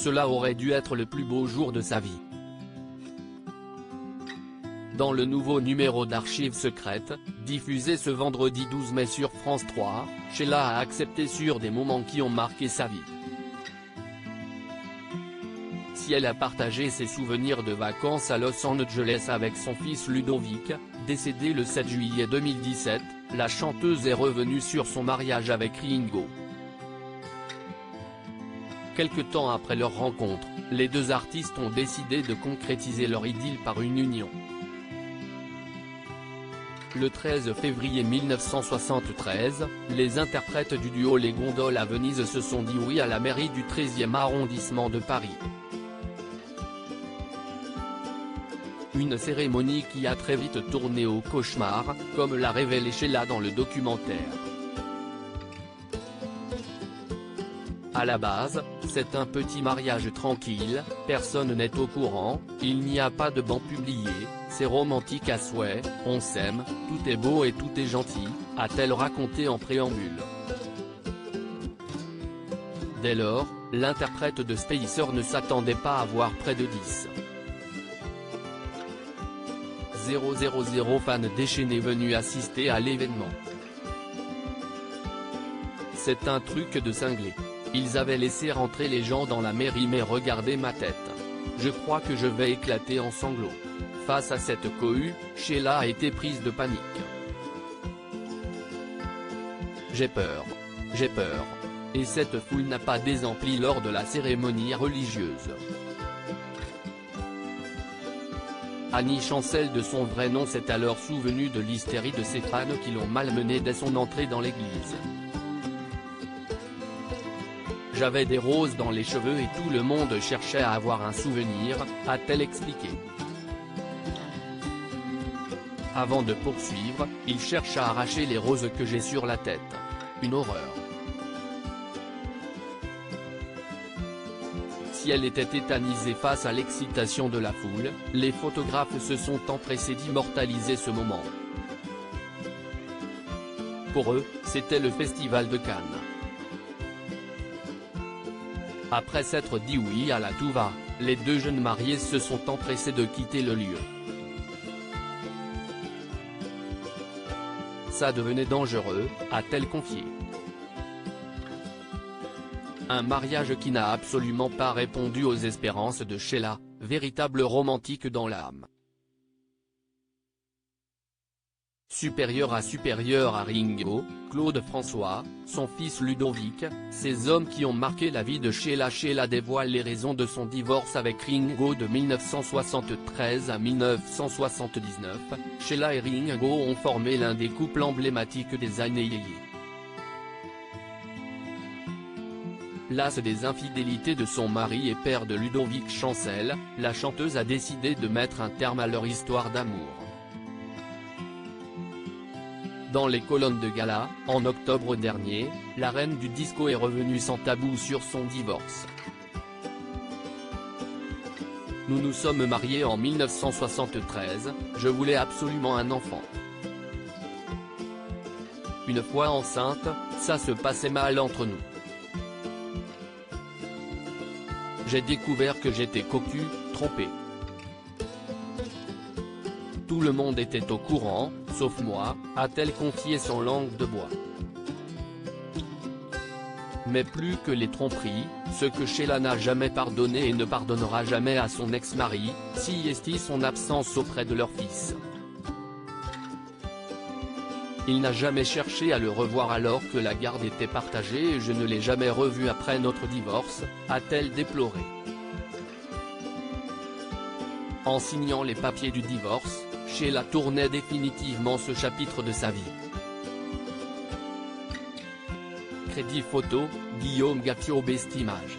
cela aurait dû être le plus beau jour de sa vie. Dans le nouveau numéro d'Archives secrètes, diffusé ce vendredi 12 mai sur France 3, Sheila a accepté sur des moments qui ont marqué sa vie. Si elle a partagé ses souvenirs de vacances à Los Angeles avec son fils Ludovic, décédé le 7 juillet 2017, la chanteuse est revenue sur son mariage avec Ringo. Quelque temps après leur rencontre, les deux artistes ont décidé de concrétiser leur idylle par une union. Le 13 février 1973, les interprètes du duo Les Gondoles à Venise se sont dit oui à la mairie du 13e arrondissement de Paris. Une cérémonie qui a très vite tourné au cauchemar, comme l'a révélé Sheila dans le documentaire. À la base, c'est un petit mariage tranquille, personne n'est au courant, il n'y a pas de banc publié, c'est romantique à souhait, on s'aime, tout est beau et tout est gentil, a-t-elle raconté en préambule. Dès lors, l'interprète de Spacer ne s'attendait pas à voir près de 10 000 fans déchaînés venus assister à l'événement. C'est un truc de cinglé. Ils avaient laissé rentrer les gens dans la mairie mais regardez ma tête. Je crois que je vais éclater en sanglots. Face à cette cohue, Sheila a été prise de panique. J'ai peur. J'ai peur. Et cette foule n'a pas désempli lors de la cérémonie religieuse. Annie Chancel de son vrai nom s'est alors souvenue de l'hystérie de ses fans qui l'ont malmenée dès son entrée dans l'église. J'avais des roses dans les cheveux et tout le monde cherchait à avoir un souvenir, a-t-elle expliqué. Avant de poursuivre, il cherche à arracher les roses que j'ai sur la tête. Une horreur. Si elle était tétanisée face à l'excitation de la foule, les photographes se sont empressés d'immortaliser ce moment. Pour eux, c'était le festival de Cannes. Après s'être dit oui à la tout va, les deux jeunes mariés se sont empressés de quitter le lieu. Ça devenait dangereux, a-t-elle confié. Un mariage qui n'a absolument pas répondu aux espérances de Sheila, véritable romantique dans l'âme. Supérieur à Ringo, Claude François, son fils Ludovic, ces hommes qui ont marqué la vie de Sheila. Sheila dévoile les raisons de son divorce avec Ringo de 1973 à 1979, Sheila et Ringo ont formé l'un des couples emblématiques des années yéyé. Lasse des infidélités de son mari et père de Ludovic Chancel, la chanteuse a décidé de mettre un terme à leur histoire d'amour. Dans les colonnes de gala, en octobre dernier, la reine du disco est revenue sans tabou sur son divorce. Nous nous sommes mariés en 1973, je voulais absolument un enfant. Une fois enceinte, ça se passait mal entre nous. J'ai découvert que j'étais cocu, trompé. Tout le monde était au courant, sauf moi, a-t-elle confié son langue de bois. Mais plus que les tromperies, ce que Sheila n'a jamais pardonné et ne pardonnera jamais à son ex-mari, si est son absence auprès de leur fils. Il n'a jamais cherché à le revoir alors que la garde était partagée et je ne l'ai jamais revu après notre divorce, a-t-elle déploré. En signant les papiers du divorce, Sheila tournait définitivement ce chapitre de sa vie. Crédit photo, Guillaume Gafio Bestimage.